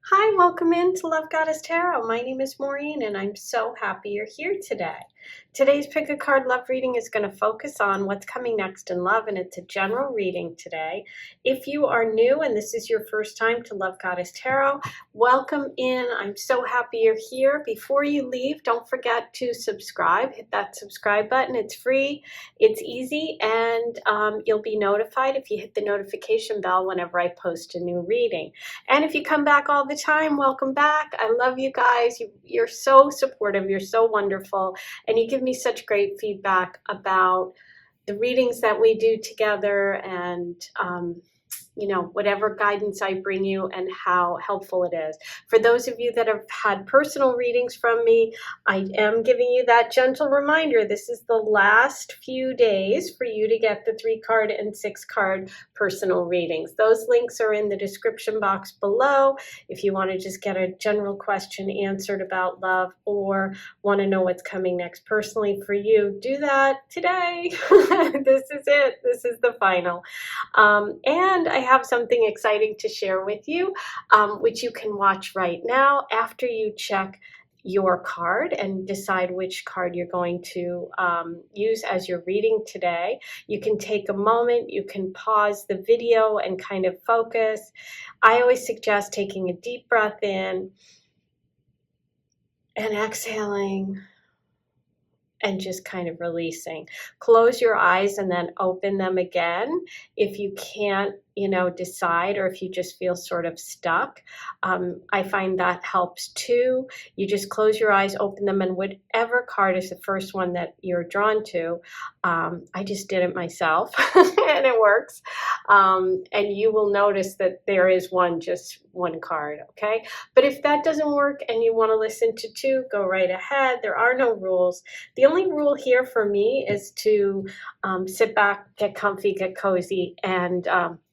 Hi, welcome into Love Goddess Tarot. My name is Maureen and I'm so happy you're here today. Today's pick a card love reading is going to focus on what's coming next in love, and it's a general reading today. If you are new and this is your first time to Love Goddess Tarot, welcome in. I'm so happy you're here. Before you leave, don't forget to subscribe. Hit that subscribe button. It's free, it's easy, and you'll be notified if you hit the notification bell whenever I post a new reading. And if you come back all the time, welcome back. I love you guys. You're so supportive. You're so wonderful. And you give me such great feedback about the readings that we do together and, whatever guidance I bring you and how helpful it is. For those of you that have had personal readings from me, I am giving you that gentle reminder. This is the last few days for you to get the 3-card and 6-card personal readings. Those links are in the description box below. If you want to just get a general question answered about love or want to know what's coming next personally for you, do that today. This is it. This is the final. And I have something exciting to share with you, which you can watch right now after you check your card and decide which card you're going to use as your reading today. You can take a moment, you can pause the video and kind of focus. I always suggest taking a deep breath in and exhaling and just kind of releasing. Close your eyes and then open them again. If you can't, decide, or if you just feel sort of stuck, I find that helps too. You just close your eyes, open them, and whatever card is the first one that you're drawn to, I just did it myself and it works. And you will notice that there is just one card, okay? But if that doesn't work and you want to listen to 2, go right ahead. There are no rules. The only rule here for me is to sit back, get comfy, get cozy, and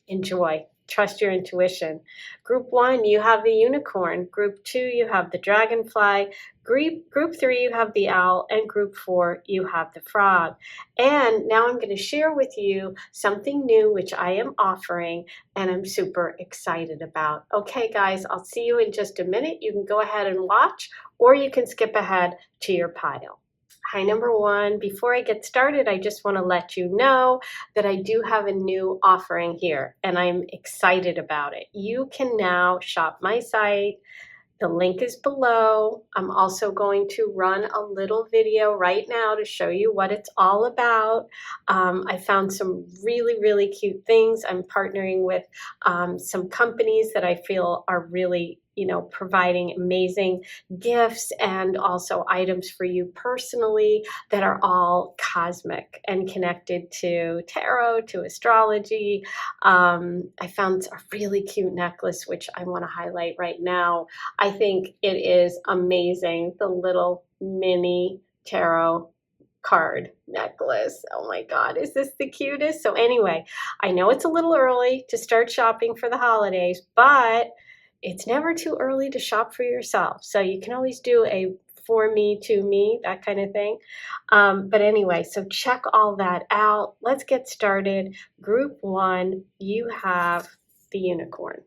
enjoy. Trust your intuition. Group 1, you have the unicorn. Group 2, you have the dragonfly. Group 3, you have the owl. And group 4, you have the frog. And now I'm going to share with you something new which I am offering and I'm super excited about. Okay, guys, I'll see you in just a minute. You can go ahead and watch, or you can skip ahead to your pile. Hi, number 1. Before I get started, I just want to let you know that I do have a new offering here, and I'm excited about it. You can now shop my site. The link is below. I'm also going to run a little video right now to show you what it's all about. I found some really, really cute things. I'm partnering with some companies that I feel are really providing amazing gifts and also items for you personally that are all cosmic and connected to tarot, to astrology. I found a really cute necklace, which I want to highlight right now. I think it is amazing. The little mini tarot card necklace. Oh my God, is this the cutest? So anyway, I know it's a little early to start shopping for the holidays, but it's never too early to shop for yourself. So you can always do a for me, to me, that kind of thing. But anyway, so check all that out. Let's get started. Group 1, you have the unicorn.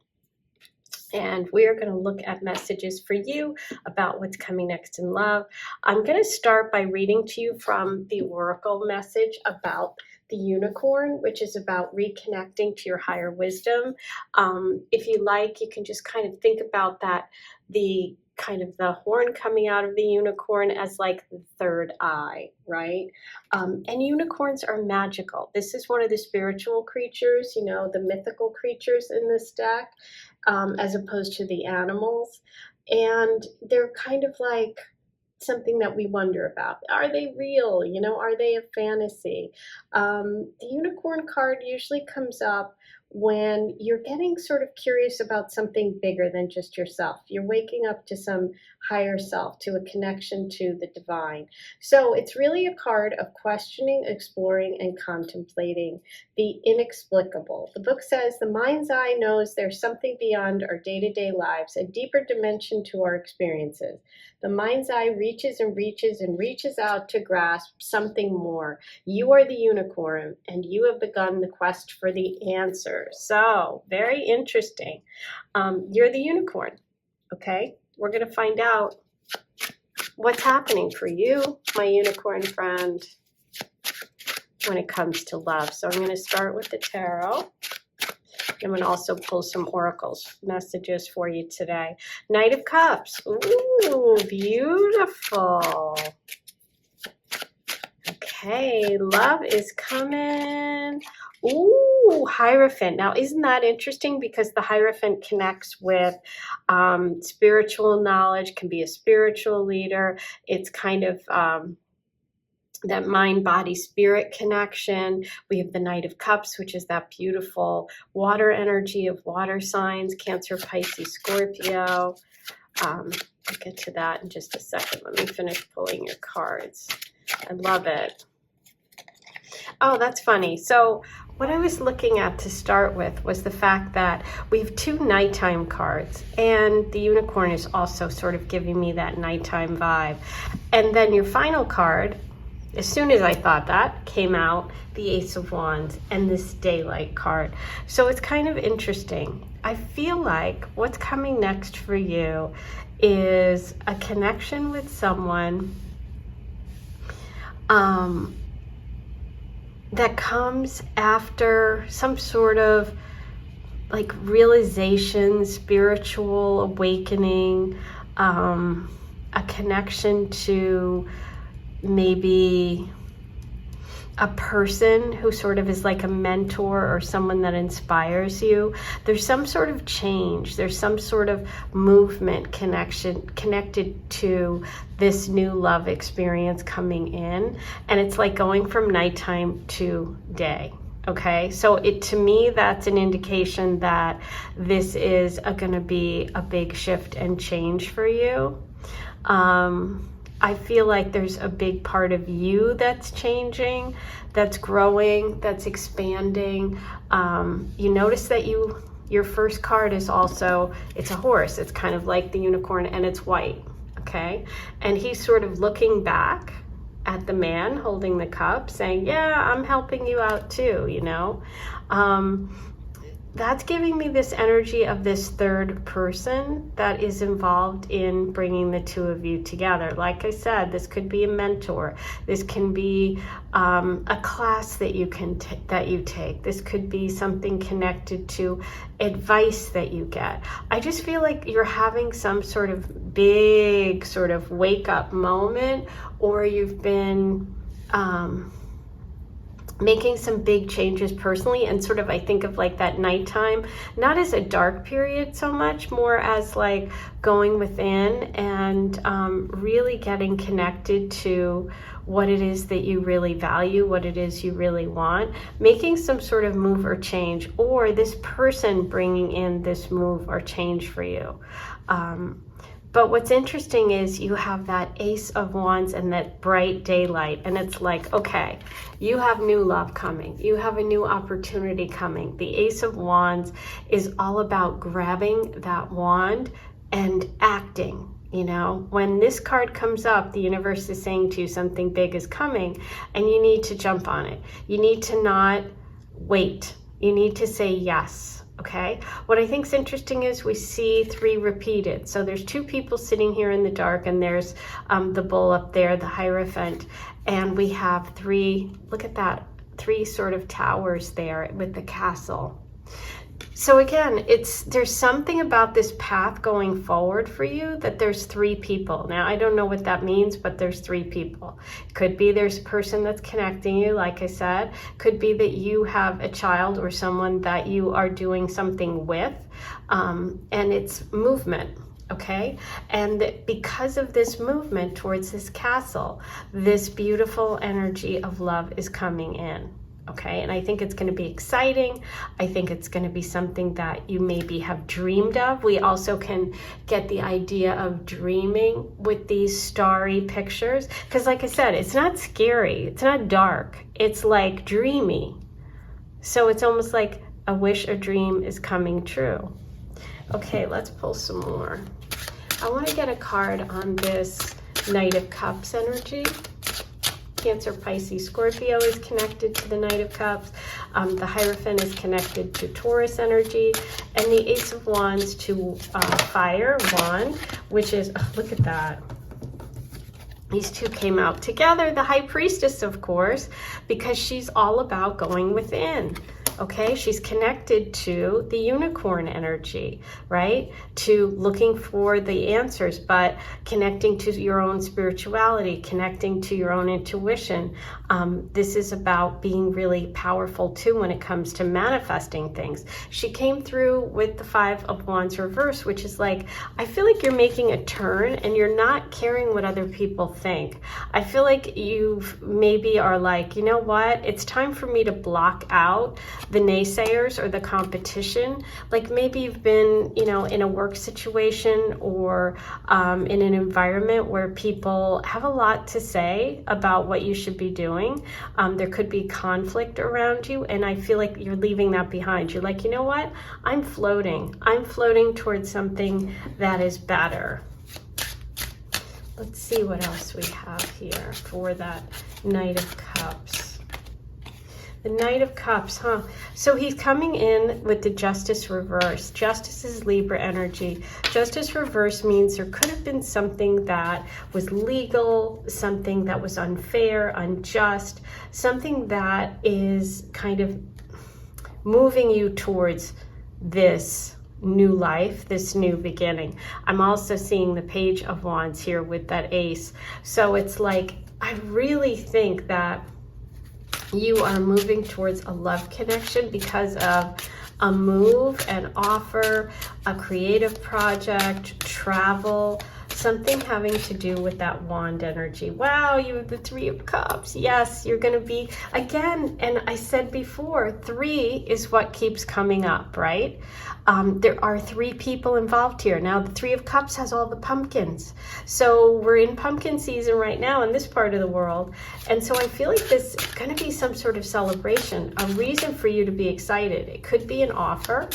And we are going to look at messages for you about what's coming next in love. I'm going to start by reading to you from the oracle message about the unicorn, which is about reconnecting to your higher wisdom. If you like, you can just kind of think about that, the horn coming out of the unicorn as like the third eye, right? And unicorns are magical. This is one of the spiritual creatures, the mythical creatures in this deck, as opposed to the animals. And they're kind of like something that we wonder about. Are they real? Are they a fantasy? The unicorn card usually comes up when you're getting sort of curious about something bigger than just yourself. You're waking up to some higher self, to a connection to the divine. So it's really a card of questioning, exploring, and contemplating the inexplicable. The book says the mind's eye knows there's something beyond our day-to-day lives, a deeper dimension to our experiences. The mind's eye reaches and reaches and reaches out to grasp something more. You are the unicorn, and you have begun the quest for the answer. So, very interesting. You're the unicorn. okay? We're going to find out what's happening for you, my unicorn friend, when it comes to love. So I'm going to start with the tarot. I'm going to also pull some oracles messages for you today. Knight of Cups. Ooh, beautiful. Okay, love is coming. Ooh, Hierophant. Now, isn't that interesting? Because the Hierophant connects with spiritual knowledge, can be a spiritual leader. It's kind of that mind, body, spirit connection. We have the Knight of Cups, which is that beautiful water energy of water signs, Cancer, Pisces, Scorpio. I'll get to that in just a second. Let me finish pulling your cards. I love it. Oh, that's funny. So what I was looking at to start with was the fact that we have 2 nighttime cards, and the unicorn is also sort of giving me that nighttime vibe. And then your final card, as soon as I thought that, came out the Ace of Wands and this Daylight card. So it's kind of interesting. I feel like what's coming next for you is a connection with someone that comes after some sort of like realization, spiritual awakening, a connection to maybe a person who sort of is like a mentor or someone that inspires you. There's some sort of change. There's some sort of movement connected to this new love experience coming in. And it's like going from nighttime to day. Okay, so to me, that's an indication that this is going to be a big shift and change for you. I feel like there's a big part of you that's changing, that's growing, that's expanding. You notice that your first card is also, it's a horse. It's kind of like the unicorn, and it's white, okay? And he's sort of looking back at the man holding the cup saying, yeah, I'm helping you out too, you know? That's giving me this energy of this third person that is involved in bringing the two of you together. Like I said, this could be a mentor. This can be a class that you take. This could be something connected to advice that you get. I just feel like you're having some sort of big sort of wake up moment, or you've been making some big changes personally, and sort of I think of like that nighttime, not as a dark period so much, more as like going within and really getting connected to what it is that you really value, what it is you really want, making some sort of move or change, or this person bringing in this move or change for you. But what's interesting is you have that Ace of Wands and that bright daylight, and it's like, okay, you have new love coming. You have a new opportunity coming. The Ace of Wands is all about grabbing that wand and acting. You know, when this card comes up, the universe is saying to you something big is coming, and you need to jump on it. You need to not wait. You need to say yes. Okay, what I think is interesting is we see 3 repeated. So there's 2 people sitting here in the dark, and there's the bull up there, the Hierophant, and we have 3, look at that, 3 sort of towers there with the castle. So again, there's something about this path going forward for you that there's 3 people. Now, I don't know what that means, but there's 3 people. Could be there's a person that's connecting you, like I said. Could be that you have a child or someone that you are doing something with, and it's movement. Okay, and because of this movement towards this castle, this beautiful energy of love is coming in. Okay, and I think it's going to be exciting. I think it's going to be something that you maybe have dreamed of. We also can get the idea of dreaming with these starry pictures, because like I said, it's not scary, it's not dark, it's like dreamy. So it's almost like a wish or dream is coming true. Okay, let's pull some more. I want to get a card on this Knight of Cups energy. Cancer, Pisces, Scorpio is connected to the Knight of Cups. The Hierophant is connected to Taurus energy. And the Ace of Wands to Fire Wand, which is, oh, look at that. These two came out together. The High Priestess, of course, because she's all about going within. Okay, she's connected to the unicorn energy, right? To looking for the answers, but connecting to your own spirituality, connecting to your own intuition. This is about being really powerful too when it comes to manifesting things. She came through with the Five of Wands reverse, which is like, I feel like you're making a turn and you're not caring what other people think. I feel like you maybe are like, you know what? It's time for me to block out the naysayers or the competition. Like maybe you've been, you know, in a work situation or in an environment where people have a lot to say about what you should be doing. There could be conflict around you, and I feel like you're leaving that behind. You're like, you know what? I'm floating. I'm floating towards something that is better. Let's see what else we have here for that Knight of Cups. The Knight of Cups, huh? So he's coming in with the Justice reverse. Justice is Libra energy. Justice reverse means there could have been something that was legal, something that was unfair, unjust, something that is kind of moving you towards this new life, this new beginning. I'm also seeing the Page of Wands here with that Ace. So it's like, I really think that you are moving towards a love connection because of a move, an offer, a creative project, travel, something having to do with that wand energy. Wow, you have the Three of Cups. Yes, you're going to be, again, and I said before, 3 is what keeps coming up, right? There are 3 people involved here. Now, the Three of Cups has all the pumpkins. So we're in pumpkin season right now in this part of the world. And so I feel like this is going to be some sort of celebration, a reason for you to be excited. It could be an offer,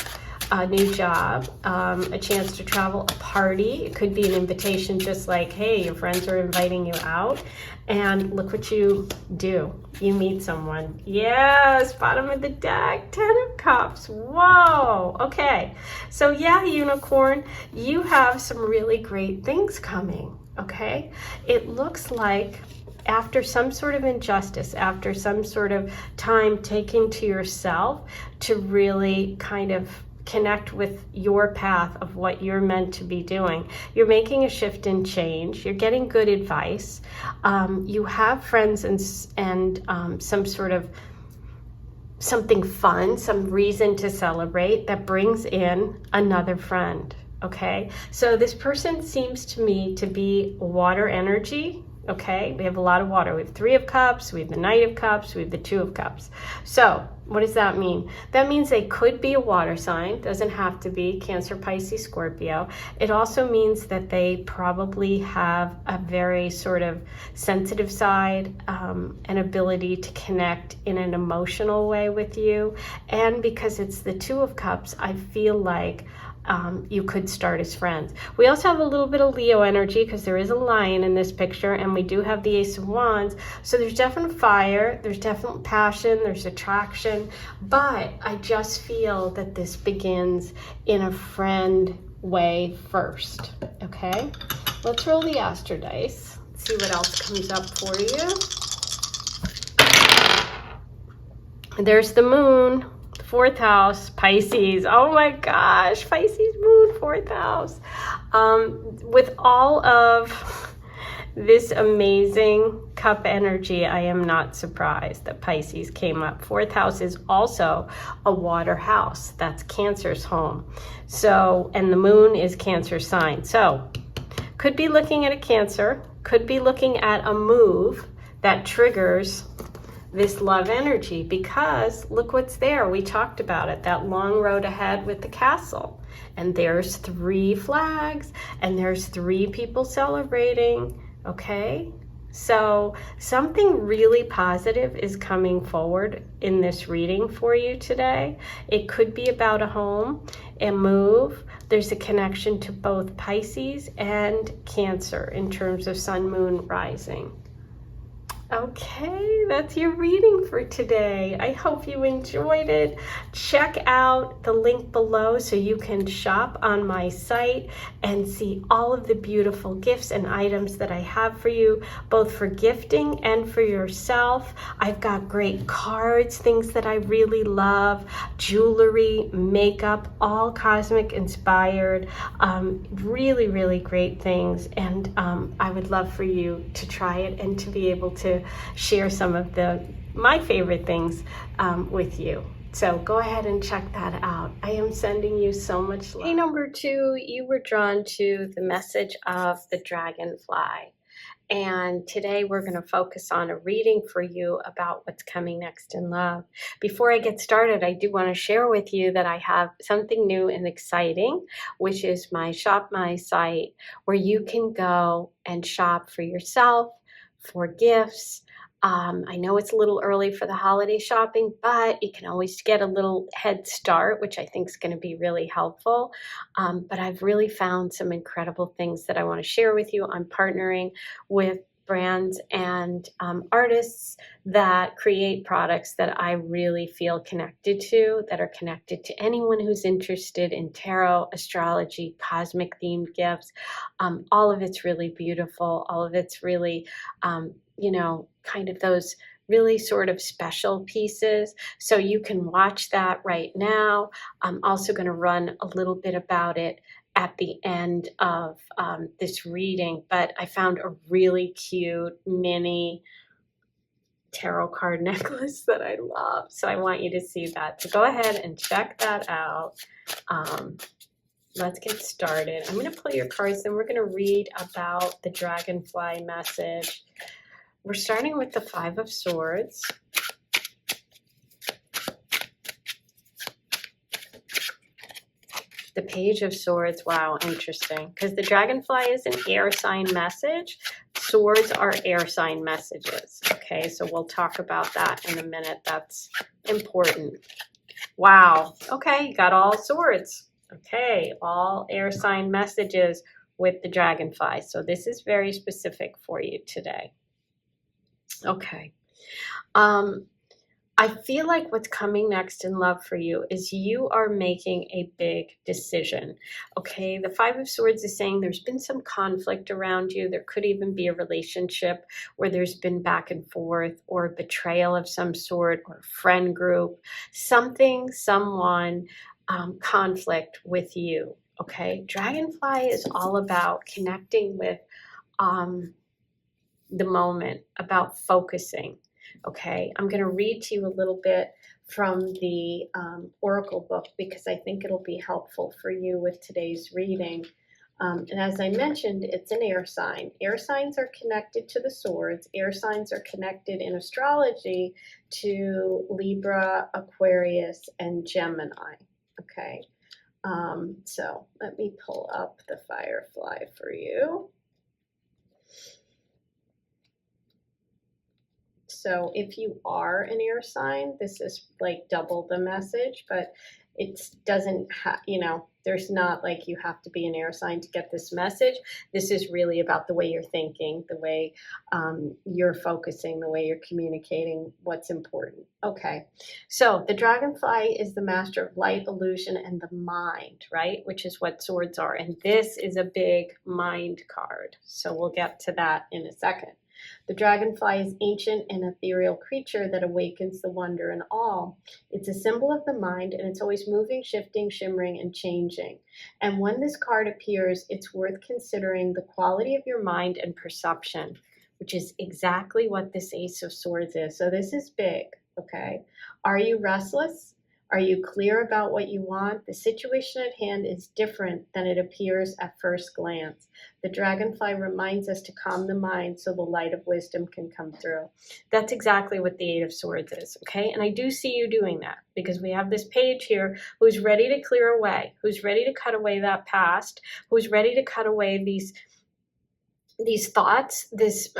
a new job, a chance to travel, a party. It could be an invitation, just like, hey, your friends are inviting you out. And look what you do. You meet someone. Yes, bottom of the deck, 10 of Cups. Whoa. Okay. So yeah, unicorn, you have some really great things coming. Okay. It looks like after some sort of injustice, after some sort of time taken to yourself to really kind of connect with your path of what you're meant to be doing. You're making a shift and change. You're getting good advice. You have friends and some sort of something fun, some reason to celebrate that brings in another friend. Okay, so this person seems to me to be water energy. Okay, we have a lot of water. We have 3 of Cups, we have the Knight of Cups, we have the 2 of Cups. So what does that mean? That means they could be a water sign, doesn't have to be Cancer, Pisces, Scorpio. It also means that they probably have a very sort of sensitive side, an ability to connect in an emotional way with you. And because it's the 2 of Cups, I feel like you could start as friends. We also have a little bit of Leo energy because there is a lion in this picture, and we do have the Ace of Wands. So there's definite fire, there's definite passion, there's attraction, but I just feel that this begins in a friend way first. Okay, let's roll the Astro dice. Let's see what else comes up for you. There's the moon. 4th house, Pisces. Oh my gosh, Pisces moon, 4th house. With all of this amazing cup energy, I am not surprised that Pisces came up. 4th house is also a water house. That's Cancer's home. So, and the moon is Cancer sign. So, could be looking at a Cancer, could be looking at a move that triggers this love energy, because look what's there. We talked about it, that long road ahead with the castle, and there's 3 flags and there's 3 people celebrating. Okay, so something really positive is coming forward in this reading for you today. It could be about a home, a move. There's a connection to both Pisces and Cancer in terms of sun, moon, rising. Okay, that's your reading for today. I hope you enjoyed it. Check out the link below so you can shop on my site and see all of the beautiful gifts and items that I have for you, both for gifting and for yourself. I've got great cards, things that I really love, jewelry, makeup, all cosmic inspired, really, really great things. And I would love for you to try it and to be able to share some of my favorite things with you. So go ahead and check that out. I am sending you so much love. Hey, number 2, you were drawn to the message of the dragonfly. And today we're going to focus on a reading for you about what's coming next in love. Before I get started, I do want to share with you that I have something new and exciting, which is my Shop My Site, where you can go and shop for yourself, for gifts. I know it's a little early for the holiday shopping, but you can always get a little head start, which I think is going to be really helpful. But I've really found some incredible things that I want to share with you. I'm partnering with brands and artists that create products that I really feel connected to, that are connected to anyone who's interested in tarot, astrology, cosmic themed gifts. All of it's really beautiful. All of it's really, kind of those really sort of special pieces. So you can watch that right now. I'm also going to run a little bit about it at the end of this reading, but I found a really cute mini tarot card necklace that I love. So I want you to see that. So go ahead and check that out. Let's get started. I'm going to pull your cards, then we're going to read about the dragonfly message. We're starting with the 5 of Swords. The Page of Swords. Wow, interesting. Because the dragonfly is an air sign message. Swords are air sign messages. Okay, so we'll talk about that in a minute. That's important. Wow. Okay, you got all swords. Okay, all air sign messages with the dragonfly. So this is very specific for you today. Okay. I feel like what's coming next in love for you is you are making a big decision. Okay. The 5 of Swords is saying there's been some conflict around you. There could even be a relationship where there's been back and forth, or betrayal of some sort, or a friend group, something, someone, conflict with you. Okay. Dragonfly is all about connecting with, the moment, about focusing. Okay, I'm going to read to you a little bit from the Oracle book because I think it'll be helpful for you with today's reading. And as I mentioned, it's an air sign. Air signs are connected to the swords. Air signs are connected in astrology to Libra, Aquarius, and Gemini. Okay, so let me pull up the Firefly for you. So if you are an air sign, this is like double the message, but it doesn't have, there's not like you have to be an air sign to get this message. This is really about the way you're thinking, the way you're focusing, the way you're communicating what's important. Okay, so the dragonfly is the master of light, illusion, and the mind, right? Which is what swords are. And this is a big mind card. So we'll get to that in a second. The dragonfly is ancient and ethereal creature that awakens the wonder in all. It's a symbol of the mind, and it's always moving, shifting, shimmering, and changing. And when this card appears, it's worth considering the quality of your mind and perception, which is exactly what this Ace of Swords is. So this is big, okay? Are you restless? Are you clear about what you want? The situation at hand is different than it appears at first glance. The dragonfly reminds us to calm the mind so the light of wisdom can come through. That's exactly what the 8 of Swords is, okay? And I do see you doing that because we have this page here who's ready to clear away, who's ready to cut away that past, who's ready to cut away these thoughts, this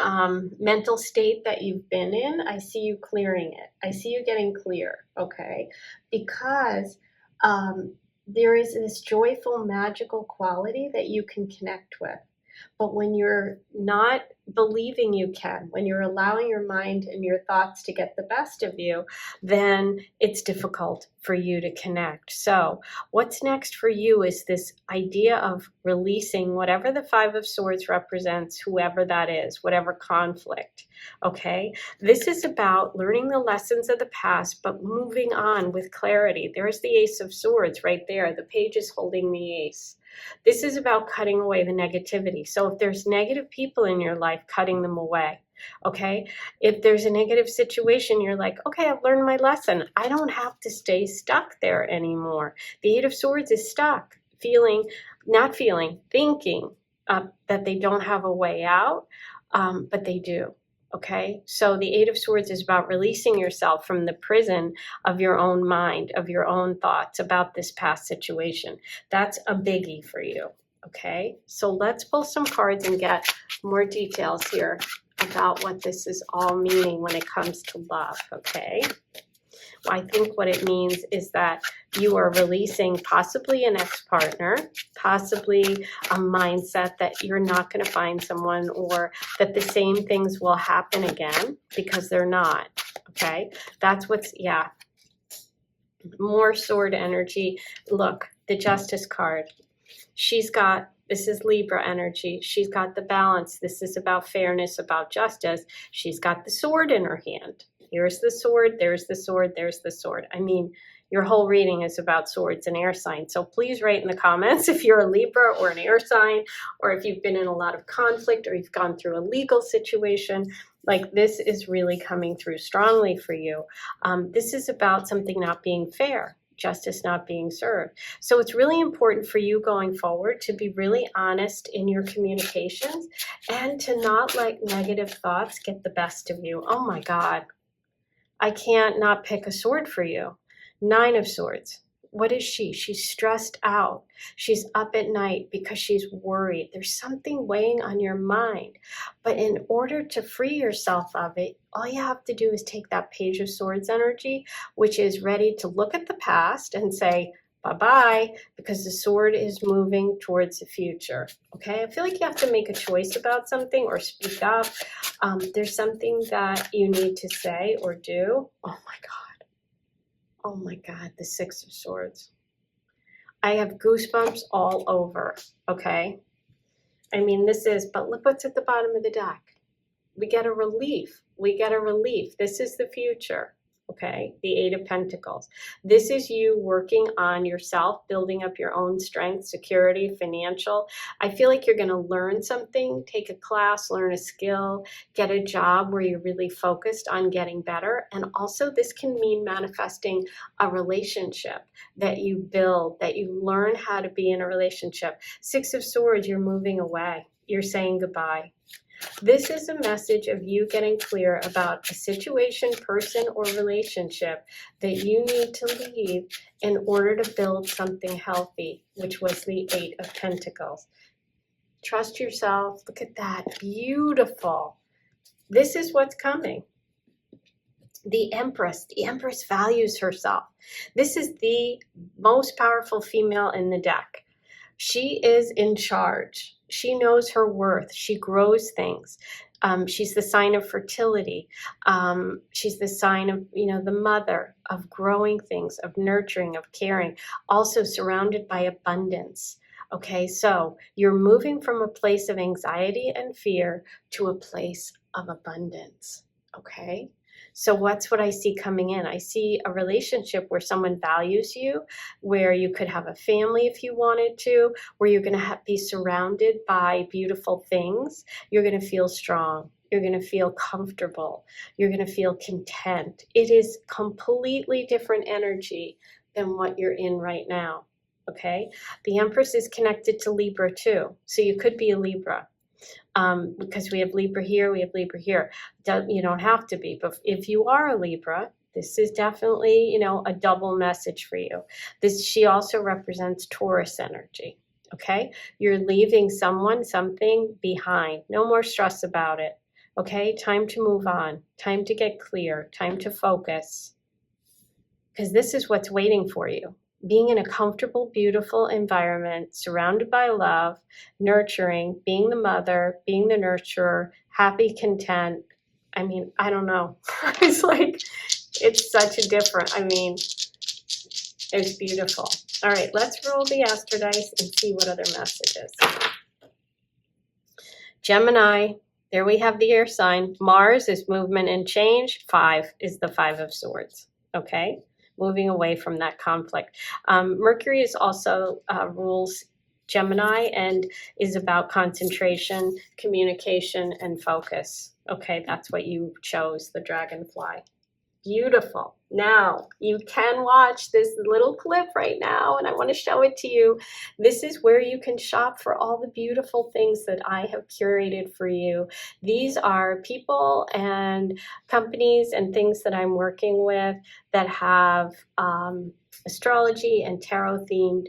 mental state that you've been in. I see you clearing it. I see you getting clear, okay? Because there is this joyful, magical quality that you can connect with. But when you're not believing you can, when you're allowing your mind and your thoughts to get the best of you, then it's difficult for you to connect. So what's next for you is this idea of releasing whatever the Five of Swords represents, whoever that is, whatever conflict, okay? This is about learning the lessons of the past, but moving on with clarity. There's the Ace of Swords right there. The page is holding the ace. This is about cutting away the negativity. So if there's negative people in your life, cutting them away, okay? If there's a negative situation, you're like, okay, I've learned my lesson. I don't have to stay stuck there anymore. The Eight of Swords is stuck, thinking that they don't have a way out, but they do. Okay, so the Eight of Swords is about releasing yourself from the prison of your own mind, of your own thoughts about this past situation. That's a biggie for you. Okay, so let's pull some cards and get more details here about what this is all meaning when it comes to love. Okay, I think what it means is that you are releasing possibly an ex-partner, possibly a mindset that you're not going to find someone, or that the same things will happen again, because they're not. Okay, that's what's, yeah. More sword energy. Look, the Justice card. This is Libra energy. She's got the balance. This is about fairness, about justice. She's got the sword in her hand. Here's the sword, there's the sword, there's the sword. I mean, your whole reading is about swords and air signs. So please write in the comments if you're a Libra or an air sign, or if you've been in a lot of conflict, or you've gone through a legal situation. Like, this is really coming through strongly for you. This is about something not being fair, justice not being served. So it's really important for you going forward to be really honest in your communications and to not let negative thoughts get the best of you. Oh my God. I can't not pick a sword for you. Nine of Swords. What is she? She's stressed out. She's up at night because she's worried. There's something weighing on your mind. But in order to free yourself of it, all you have to do is take that Page of Swords energy, which is ready to look at the past and say, bye-bye, because the sword is moving towards the future. Okay, I feel like you have to make a choice about something or speak up. There's something that you need to say or do. Oh my God. Oh my God, the Six of Swords. I have goosebumps all over, okay? I mean, but look what's at the bottom of the deck. We get a relief. We get a relief. This is the future. Okay, the Eight of Pentacles. This is you working on yourself, building up your own strength, security, financial. I feel like you're going to learn something, take a class, learn a skill, get a job where you're really focused on getting better. And also this can mean manifesting a relationship that you build, that you learn how to be in a relationship. Six of Swords, you're moving away. You're saying goodbye. This is a message of you getting clear about a situation, person, or relationship that you need to leave in order to build something healthy, which was the Eight of Pentacles. Trust yourself. Look at that. Beautiful. This is what's coming. The Empress. The Empress values herself. This is the most powerful female in the deck. She is in charge. She knows her worth. She grows things. She's the sign of fertility. She's the sign of, the mother, of growing things, of nurturing, of caring, also surrounded by abundance. Okay, so you're moving from a place of anxiety and fear to a place of abundance. Okay. So what's what I see coming in? I see a relationship where someone values you, where you could have a family if you wanted to, where you're going to be surrounded by beautiful things. You're going to feel strong. You're going to feel comfortable. You're going to feel content. It is completely different energy than what you're in right now. Okay. The Empress is connected to Libra too. So you could be a Libra. Because we have Libra here, we have Libra here. You don't have to be, but if you are a Libra, this is definitely, a double message for you. She also represents Taurus energy, okay? You're leaving someone, something behind. No more stress about it, okay? Time to move on, time to get clear, time to focus, because this is what's waiting for you. being in a comfortable, beautiful environment, surrounded by love, nurturing, being the mother, being the nurturer, happy, content. I mean, I don't know. It's like, it's such a different, I mean, it's beautiful. All right, let's roll the Astro Dice and see what other messages. Gemini, there we have the air sign. Mars is movement and change. 5 is the 5 of Swords, okay? Moving away from that conflict. Mercury is also rules Gemini and is about concentration, communication, and focus. Okay, that's what you chose, the dragonfly. Beautiful. Now, you can watch this little clip right now, and I want to show it to you. This is where you can shop for all the beautiful things that I have curated for you. These are people and companies and things that I'm working with that have astrology and tarot themed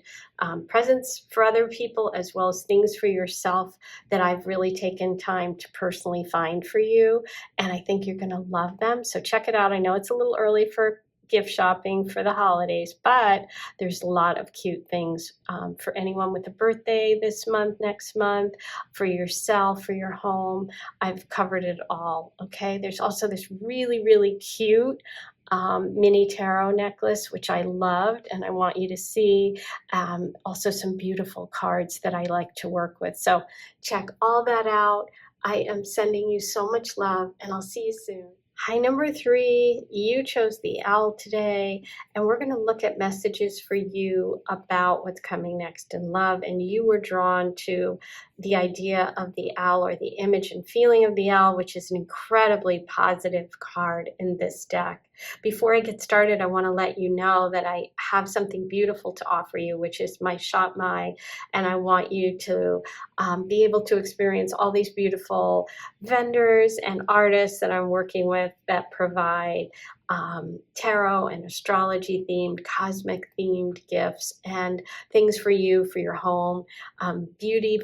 presents for other people, as well as things for yourself that I've really taken time to personally find for you. And I think you're going to love them. So check it out. I know it's a little early for gift shopping for the holidays, but there's a lot of cute things for anyone with a birthday this month, next month, for yourself, for your home. I've covered it all. Okay. There's also this really, really cute mini tarot necklace, which I loved, and I want you to see. Also some beautiful cards that I like to work with. So check all that out. I am sending you so much love, and I'll see you soon. Hi, number 3, you chose the owl today, and we're going to look at messages for you about what's coming next in love. And you were drawn to the idea of the owl, or the image and feeling of the owl, which is an incredibly positive card in this deck. Before I get started, I want to let you know that I have something beautiful to offer you, which is my Shop My, and I want you to be able to experience all these beautiful vendors and artists that I'm working with that provide tarot and astrology themed, cosmic themed gifts and things for you, for your home, beauty,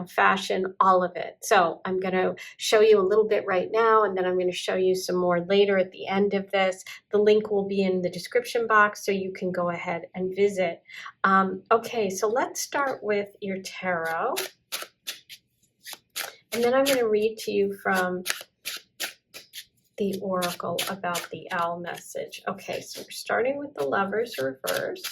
fashion, all of it. So I'm going to show you a little bit right now, and then I'm going to show you some more later at the end of this. The link will be in the description box, so you can go ahead and visit. Okay, so let's start with your tarot. And then I'm going to read to you from the oracle about the owl message. Okay, so we're starting with the Lovers reversed.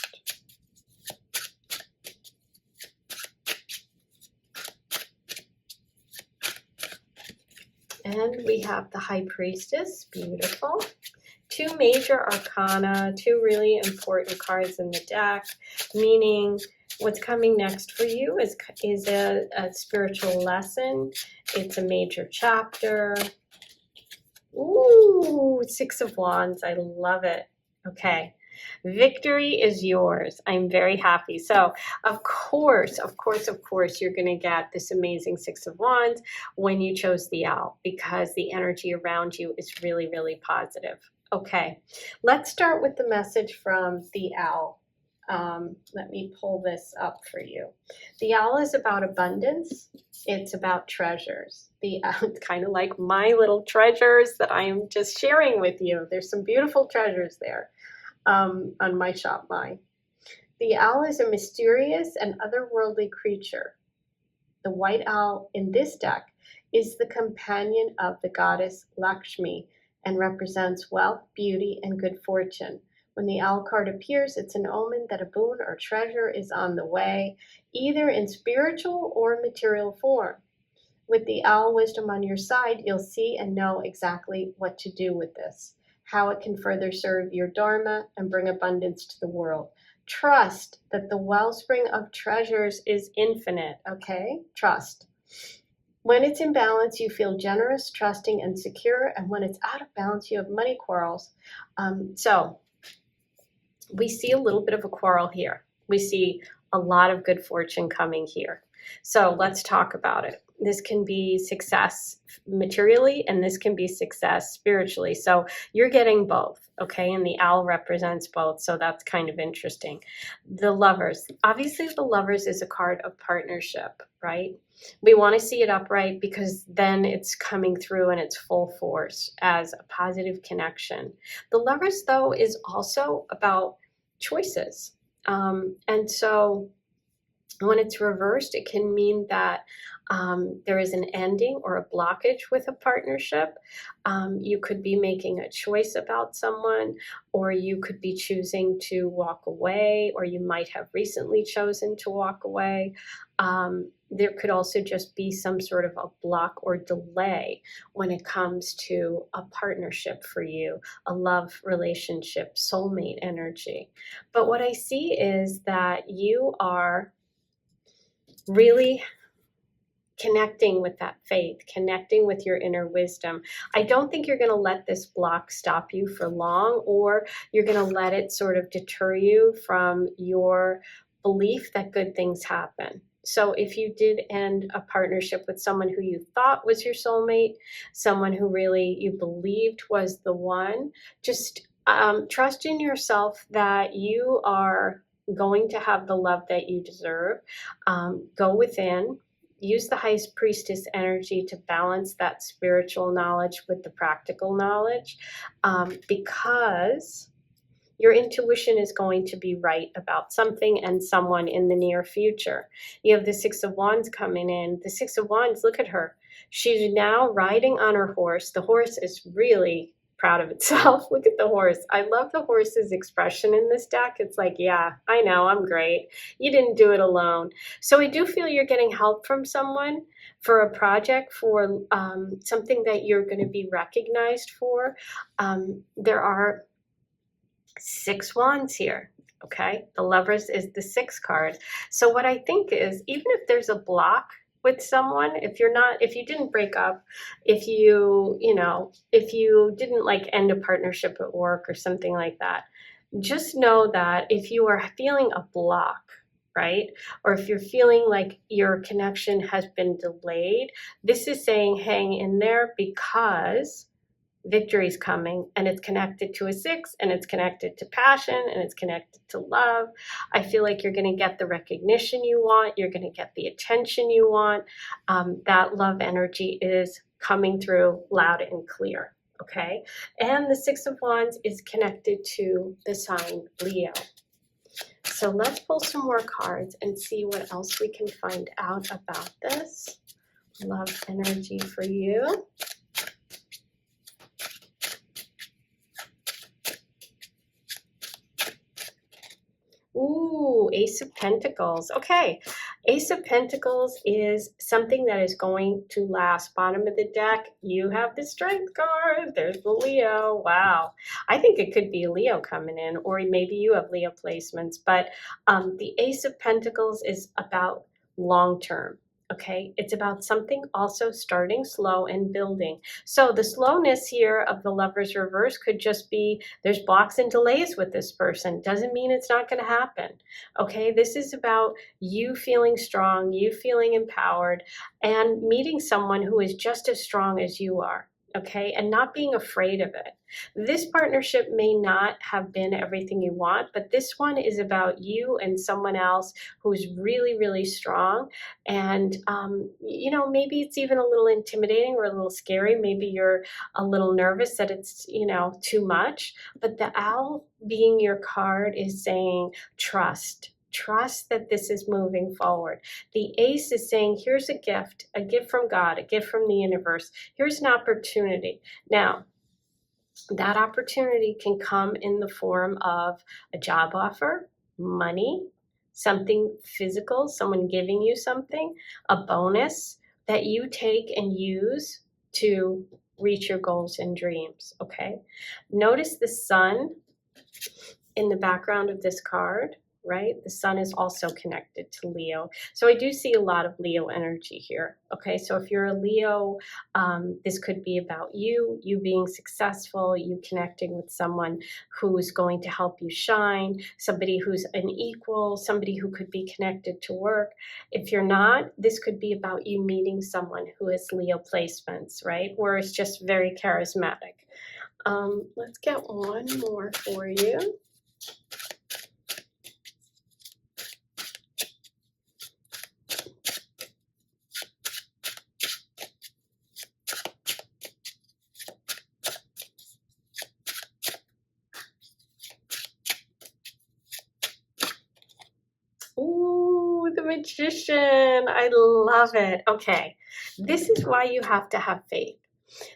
And we have the High Priestess, beautiful. 2 major arcana, 2 really important cards in the deck, meaning what's coming next for you is a spiritual lesson. It's a major chapter. Ooh, 6 of Wands. I love it. Okay. Victory is yours. I'm very happy. So, of course, you're going to get this amazing 6 of Wands when you chose the owl, because the energy around you is really, really positive. Okay. Let's start with the message from the owl. Let me pull this up for you. The owl is about abundance. It's about treasures. It's kind of like my little treasures that I am just sharing with you. There's some beautiful treasures there on my Shop My. The owl is a mysterious and otherworldly creature. The white owl in this deck is the companion of the goddess Lakshmi and represents wealth, beauty, and good fortune. When the owl card appears, it's an omen that a boon or treasure is on the way, either in spiritual or material form. With the owl wisdom on your side, you'll see and know exactly what to do with this, how it can further serve your dharma and bring abundance to the world. Trust that the wellspring of treasures is infinite, okay? Trust. When it's in balance, you feel generous, trusting, and secure, and when it's out of balance, you have money quarrels. So we see a little bit of a quarrel here. We see a lot of good fortune coming here. So let's talk about it. This can be success materially, and this can be success spiritually. So you're getting both, okay? And the owl represents both, so that's kind of interesting. The Lovers. Obviously, the Lovers is a card of partnership, right? We want to see it upright because then it's coming through in its full force as a positive connection. The Lovers, though, is also about choices. And so when it's reversed, it can mean that there is an ending or a blockage with a partnership. You could be making a choice about someone, or you could be choosing to walk away, or you might have recently chosen to walk away. There could also just be some sort of a block or delay when it comes to a partnership for you, a love relationship, soulmate energy. But what I see is that you are really connecting with that faith, connecting with your inner wisdom. I don't think you're going to let this block stop you for long, or you're going to let it sort of deter you from your belief that good things happen. So if you did end a partnership with someone who you thought was your soulmate, someone who really you believed was the one, just trust in yourself that you are going to have the love that you deserve. Go within. Use the high priestess energy to balance that spiritual knowledge with the practical knowledge, because your intuition is going to be right about something and someone in the near future. You have the Six of Wands coming in. The Six of Wands, look at her. She's now riding on her horse. The horse is really proud of itself. Look at the horse. I love the horse's expression in this deck. It's like, yeah, I know, I'm great. You didn't do it alone. So I do feel you're getting help from someone for a project, for something that you're going to be recognized for. There are 6 wands here. Okay, the Lovers is the 6th card. So what I think is, even if there's a block with someone, if you didn't break up, if you didn't like end a partnership at work or something like that, just know that if you are feeling a block, right, or if you're feeling like your connection has been delayed, this is saying hang in there, because victory is coming, and it's connected to a 6, and it's connected to passion, and it's connected to love. I feel like you're going to get the recognition you want. You're going to get the attention you want. That love energy is coming through loud and clear. Okay. And the 6 of Wands is connected to the sign Leo. So let's pull some more cards and see what else we can find out about this love energy for you. Ooh, Ace of Pentacles. Okay, Ace of Pentacles is something that is going to last. Bottom of the deck, you have the Strength card. There's the Leo. Wow. I think it could be a Leo coming in, or maybe you have Leo placements. But the Ace of Pentacles is about long-term. Okay, it's about something also starting slow and building. So the slowness here of the Lovers reverse could just be there's blocks and delays with this person. Doesn't mean it's not going to happen. Okay, this is about you feeling strong, you feeling empowered, and meeting someone who is just as strong as you are. Okay, and not being afraid of it. This partnership may not have been everything you want, but this one is about you and someone else who's really, really strong. And, maybe it's even a little intimidating or a little scary. Maybe you're a little nervous that it's, too much. But the owl being your card is saying trust. Trust that this is moving forward. The ace is saying, here's a gift from God, a gift from the universe. Here's an opportunity. Now, that opportunity can come in the form of a job offer, money, something physical, someone giving you something, a bonus that you take and use to reach your goals and dreams, okay? Notice the sun in the background of this card, right? The sun is also connected to Leo. So I do see a lot of Leo energy here. Okay, so if you're a Leo, this could be about you being successful, you connecting with someone who is going to help you shine, somebody who's an equal, somebody who could be connected to work. If you're not, this could be about you meeting someone who has Leo placements, right? Where it's just very charismatic. Let's get one more for you. Magician. I love it. Okay, this is why you have to have faith.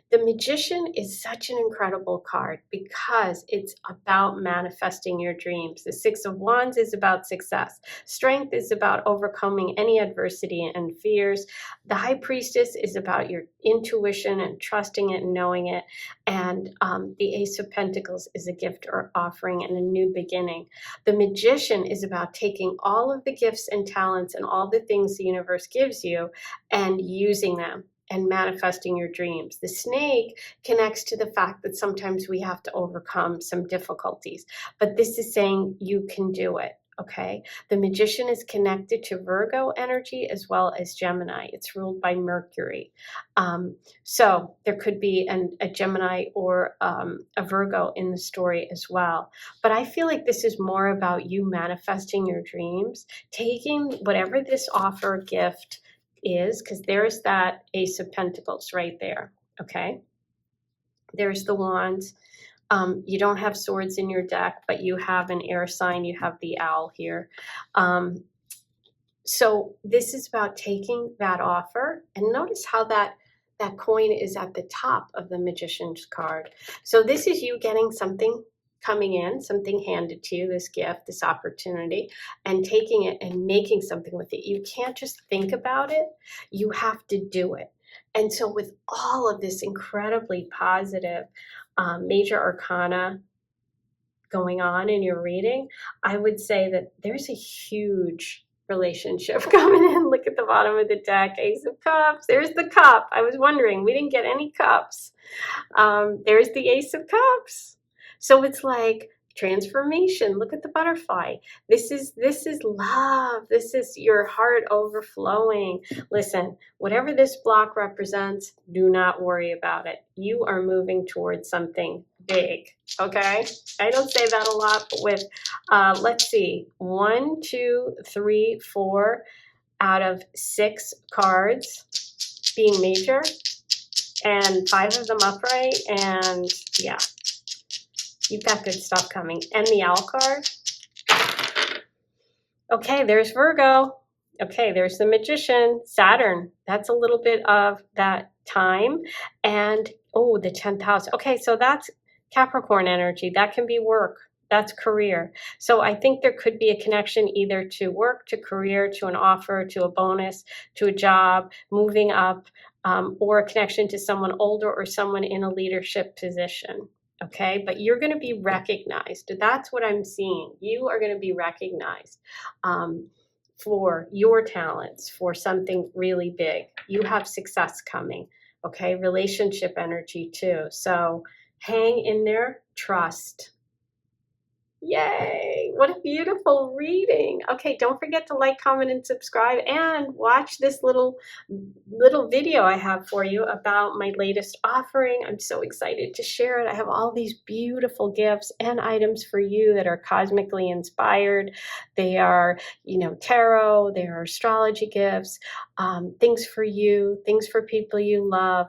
The Magician is such an incredible card because it's about manifesting your dreams. The Six of Wands is about success. Strength is about overcoming any adversity and fears. The High Priestess is about your intuition and trusting it and knowing it. And the Ace of Pentacles is a gift or offering and a new beginning. The Magician is about taking all of the gifts and talents and all the things the universe gives you and using them and manifesting your dreams. The Snake connects to the fact that sometimes we have to overcome some difficulties, but this is saying you can do it, okay? The Magician is connected to Virgo energy as well as Gemini. It's ruled by Mercury. So there could be a Gemini or a Virgo in the story as well. But I feel like this is more about you manifesting your dreams, taking whatever this offer gift is, because there's that Ace of Pentacles right there, okay? There's the Wands. You don't have swords in your deck, but you have an air sign. You have the owl here. So this is about taking that offer, and notice how that coin is at the top of the Magician's card. So this is you getting something coming in, something handed to you, this gift, this opportunity, and taking it and making something with it. You can't just think about it, you have to do it. And so with all of this incredibly positive major arcana going on in your reading, I would say that there's a huge relationship coming in. Look at the bottom of the deck, Ace of Cups. There's the cup. I was wondering, we didn't get any cups. There's the Ace of Cups. So it's like transformation. Look at the butterfly. This is love. This is your heart overflowing. Listen, whatever this block represents, do not worry about it. You are moving towards something big, okay? I don't say that a lot, but with, let's see, 1, 2, 3, 4 out of 6 cards being major and 5 of them upright, and yeah. You've got good stuff coming. And the owl card. Okay, there's Virgo. Okay, there's the Magician. Saturn. That's a little bit of that time. And, oh, the 10th house. Okay, so that's Capricorn energy. That can be work. That's career. So I think there could be a connection either to work, to career, to an offer, to a bonus, to a job, moving up, or a connection to someone older or someone in a leadership position. Okay, but you're going to be recognized. That's what I'm seeing. You are going to be recognized for your talents, for something really big. You have success coming. Okay, relationship energy too. So hang in there, trust. Yay, what a beautiful reading. Okay, don't forget to like, comment, and subscribe, and watch this little video I have for you about my latest offering. I'm so excited to share it. I have all these beautiful gifts and items for you that are cosmically inspired. They are, you know, tarot, they are astrology gifts, things for you, things for people you love.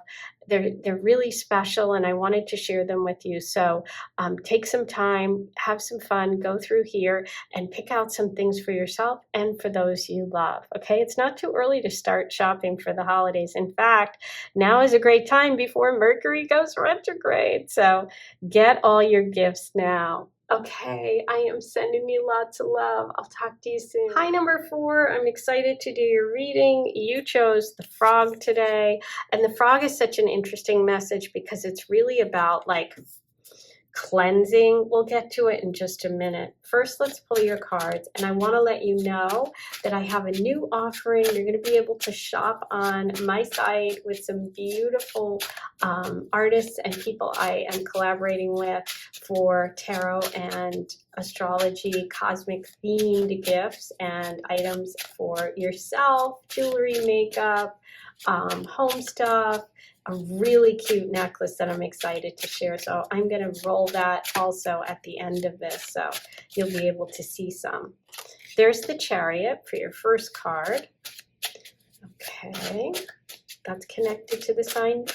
They're really special, and I wanted to share them with you. So take some time, have some fun, go through here and pick out some things for yourself and for those you love. Okay, it's not too early to start shopping for the holidays. In fact, now is a great time before Mercury goes retrograde. So get all your gifts now. Okay, I am sending you lots of love. I'll talk to you soon. Hi, number 4. I'm excited to do your reading. You chose the frog today. And the frog is such an interesting message because it's really about like cleansing. We'll get to it in just a minute. First, let's pull your cards. And I want to let you know that I have a new offering. You're going to be able to shop on my site with some beautiful artists and people I am collaborating with for tarot and astrology, cosmic themed gifts and items for yourself, jewelry, makeup, home stuff, a really cute necklace that I'm excited to share. So I'm going to roll that also at the end of this, so you'll be able to see some. There's the Chariot for your first card. Okay, that's connected to the sign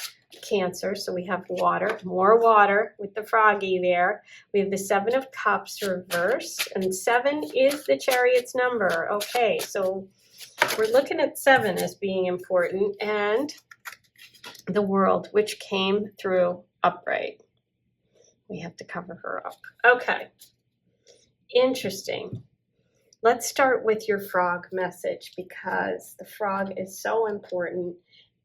Cancer. So we have water, more water with the froggy there. We have the 7 of Cups reversed, and 7 is the Chariot's number. Okay, so We're looking at 7 as being important, and the World, which came through upright. We have to cover her up. Okay. Interesting. Let's start with your frog message, because the frog is so important,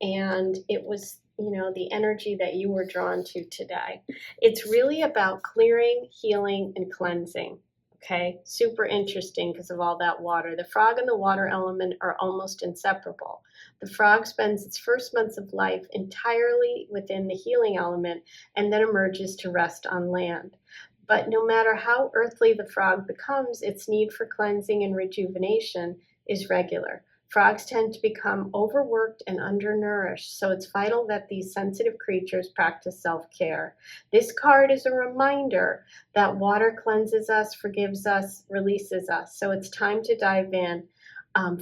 and it was, you know, the energy that you were drawn to today. It's really about clearing, healing, and cleansing. Okay, super interesting because of all that water. The frog and the water element are almost inseparable. The frog spends its first months of life entirely within the healing element and then emerges to rest on land. But no matter how earthly the frog becomes, its need for cleansing and rejuvenation is regular. Frogs tend to become overworked and undernourished, so it's vital that these sensitive creatures practice self-care. This card is a reminder that water cleanses us, forgives us, releases us, so it's time to dive in.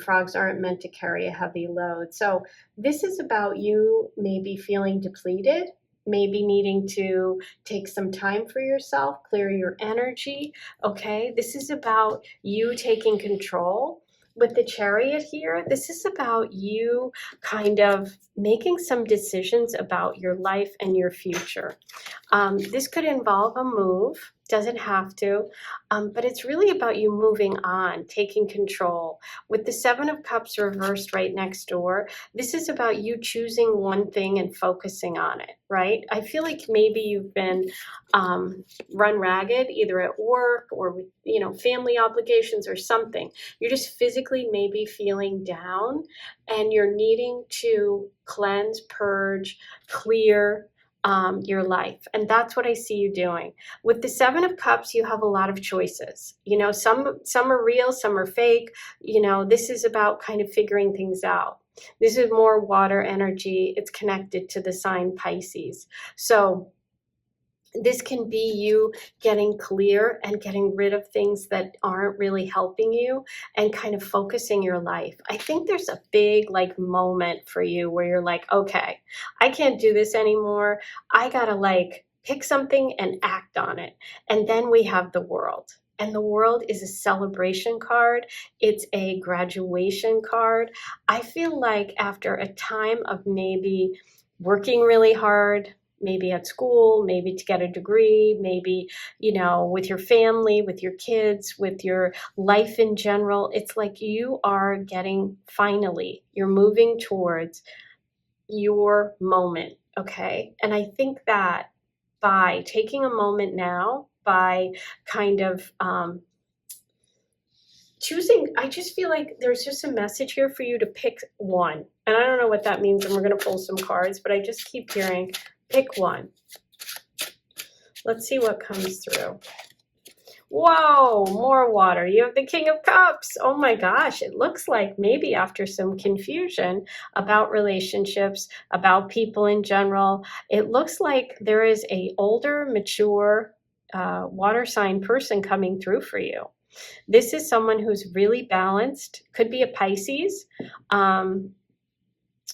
Frogs aren't meant to carry a heavy load. So this is about you maybe feeling depleted, maybe needing to take some time for yourself, clear your energy, okay? This is about you taking control. With the Chariot here, this is about you kind of making some decisions about your life and your future. This could involve a move, doesn't have to, but it's really about you moving on, taking control. With the 7 of Cups reversed right next door, this is about you choosing one thing and focusing on it, right? I feel like maybe you've been run ragged, either at work or with, you know, family obligations or something. You're just physically maybe feeling down, and you're needing to cleanse, purge, clear your life. And that's what I see you doing. With the 7 of Cups, you have a lot of choices. You know, some are real, some are fake. You know, this is about kind of figuring things out. This is more water energy. It's connected to the sign Pisces. So this can be you getting clear and getting rid of things that aren't really helping you and kind of focusing your life. I think there's a big like moment for you where you're like, okay, I can't do this anymore. I gotta like pick something and act on it. And then we have the World. And the World is a celebration card. It's a graduation card. I feel like after a time of maybe working really hard, maybe at school, maybe to get a degree, maybe, you know, with your family, with your kids, with your life in general. It's like you are getting, finally, you're moving towards your moment, okay? And I think that by taking a moment now, by kind of choosing, I just feel like there's just a message here for you to pick one. And I don't know what that means, and we're going to pull some cards, but I just keep hearing, pick one. Let's see what comes through. Whoa, more water. You have the King of Cups. Oh my gosh, it looks like maybe after some confusion about relationships, about people in general, it looks like there is a older, mature water sign person coming through for you. This is someone who's really balanced, could be a Pisces,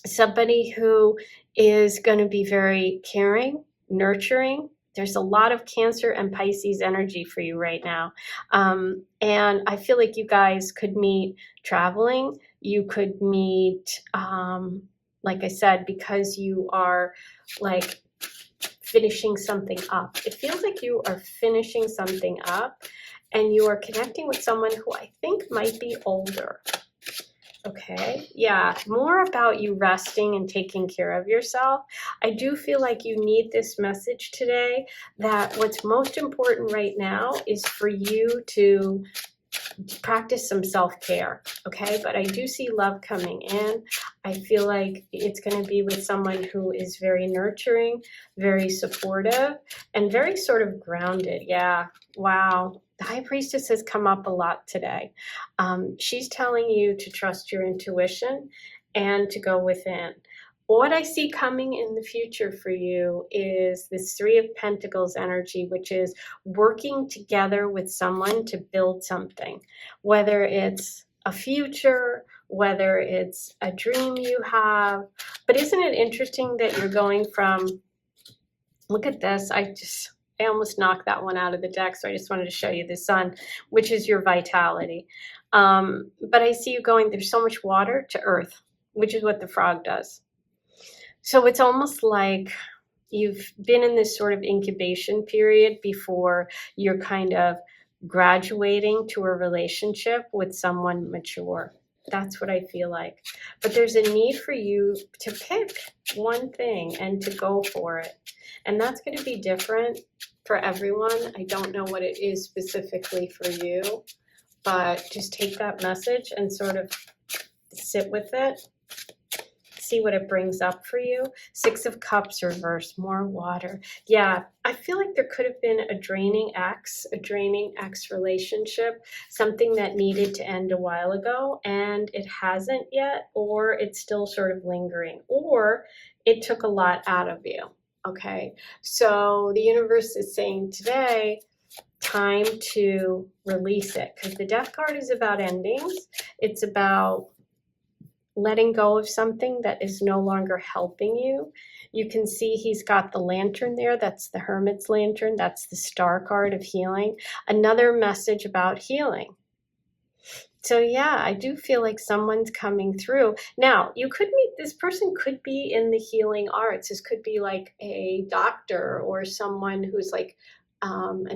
somebody who is going to be very caring, nurturing. There's a lot of Cancer and Pisces energy for you right now. And I feel like you guys could meet traveling. You could meet, like I said, because you are like finishing something up. It feels like you are finishing something up, and you are connecting with someone who I think might be older. Okay, yeah, more about you resting and taking care of yourself. I do feel like you need this message today, that what's most important right now is for you to practice some self-care, okay? But I do see love coming in. I feel like it's going to be with someone who is very nurturing, very supportive, and very sort of grounded. Yeah, wow. The High Priestess has come up a lot today. She's telling you to trust your intuition and to go within. What I see coming in the future for you is this 3 of Pentacles energy, which is working together with someone to build something, whether it's a future, whether it's a dream you have. But isn't it interesting that you're going from, look at this, I almost knocked that one out of the deck, so I just wanted to show you the sun, which is your vitality. But I see you going, there's so much water to earth, which is what the frog does. So it's almost like you've been in this sort of incubation period before you're kind of graduating to a relationship with someone mature. That's what I feel like. But there's a need for you to pick one thing and to go for it. And that's going to be different for everyone. I don't know what it is specifically for you, but just take that message and sort of sit with it. See what it brings up for you. 6 of Cups reversed, more water. Yeah, I feel like there could have been a draining ex relationship, something that needed to end a while ago and it hasn't yet, or it's still sort of lingering, or it took a lot out of you. Okay, so the universe is saying today, time to release it, because the Death card is about endings. It's about letting go of something that is no longer helping you. You can see he's got the lantern there. That's the Hermit's lantern. That's the Star card of healing. Another message about healing. So yeah, I do feel like someone's coming through. Now, you could meet, this person could be in the healing arts. This could be like a doctor or someone who's like a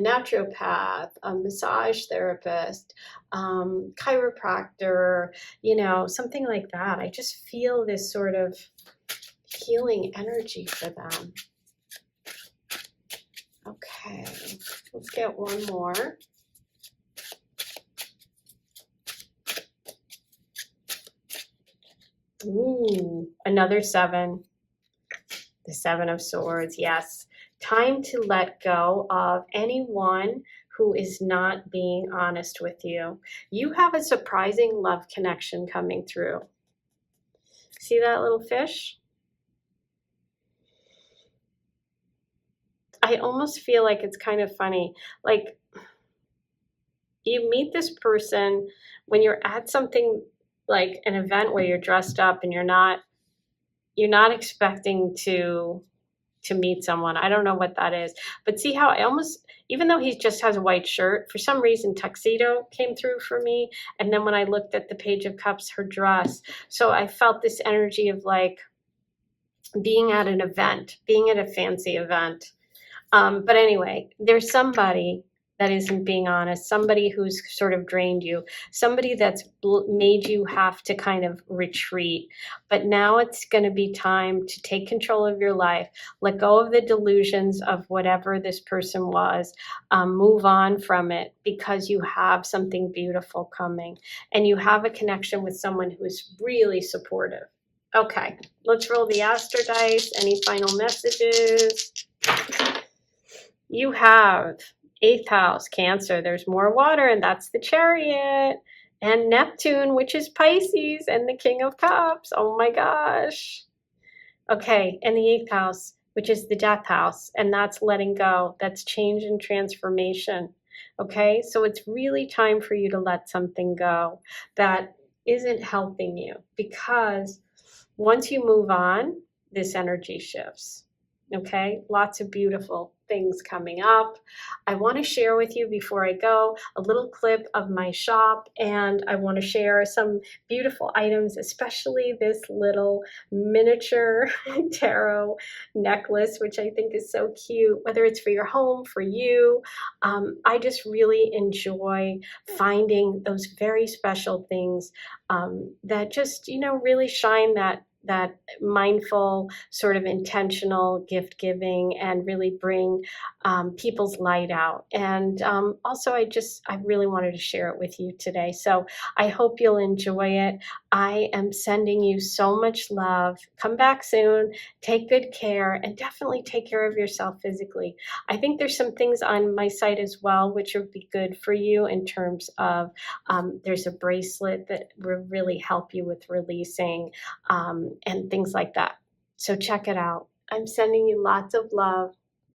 naturopath, a massage therapist, chiropractor, you know, something like that. I just feel this sort of healing energy for them. Okay, let's get one more. Ooh, another 7. The 7 of Swords, yes. Time to let go of anyone who is not being honest with you. You have a surprising love connection coming through. See that little fish? I almost feel like it's kind of funny. Like, you meet this person when you're at something like an event where you're dressed up and you're not expecting to meet someone. I don't know what that is, but see how I almost, even though he just has a white shirt, for some reason tuxedo came through for me. And then when I looked at the Page of Cups, her dress. So I felt this energy of like being at an event, being at a fancy event. But anyway, there's somebody that isn't being honest, somebody who's sort of drained you, somebody that's made you have to kind of retreat. But now it's going to be time to take control of your life, let go of the delusions of whatever this person was, move on from it, because you have something beautiful coming and you have a connection with someone who is really supportive. Okay, let's roll the Aster dice. Any final messages? You have 8th house, Cancer. There's more water, and that's the Chariot. And Neptune, which is Pisces, and the King of Cups. Oh my gosh. Okay, and the 8th house, which is the Death house, and that's letting go. That's change and transformation. Okay, so it's really time for you to let something go that isn't helping you, because once you move on, this energy shifts. Okay, lots of beautiful things coming up. I want to share with you before I go a little clip of my shop, and I want to share some beautiful items, especially this little miniature tarot necklace, which I think is so cute, whether it's for your home, for you. I just really enjoy finding those very special things that just, you know, really shine that mindful, sort of intentional gift giving and really bring people's light out. And also I really wanted to share it with you today. So I hope you'll enjoy it. I am sending you so much love. Come back soon, take good care, and definitely take care of yourself physically. I think there's some things on my site as well which would be good for you in terms of there's a bracelet that will really help you with releasing and things like that. So check it out. I'm sending you lots of love.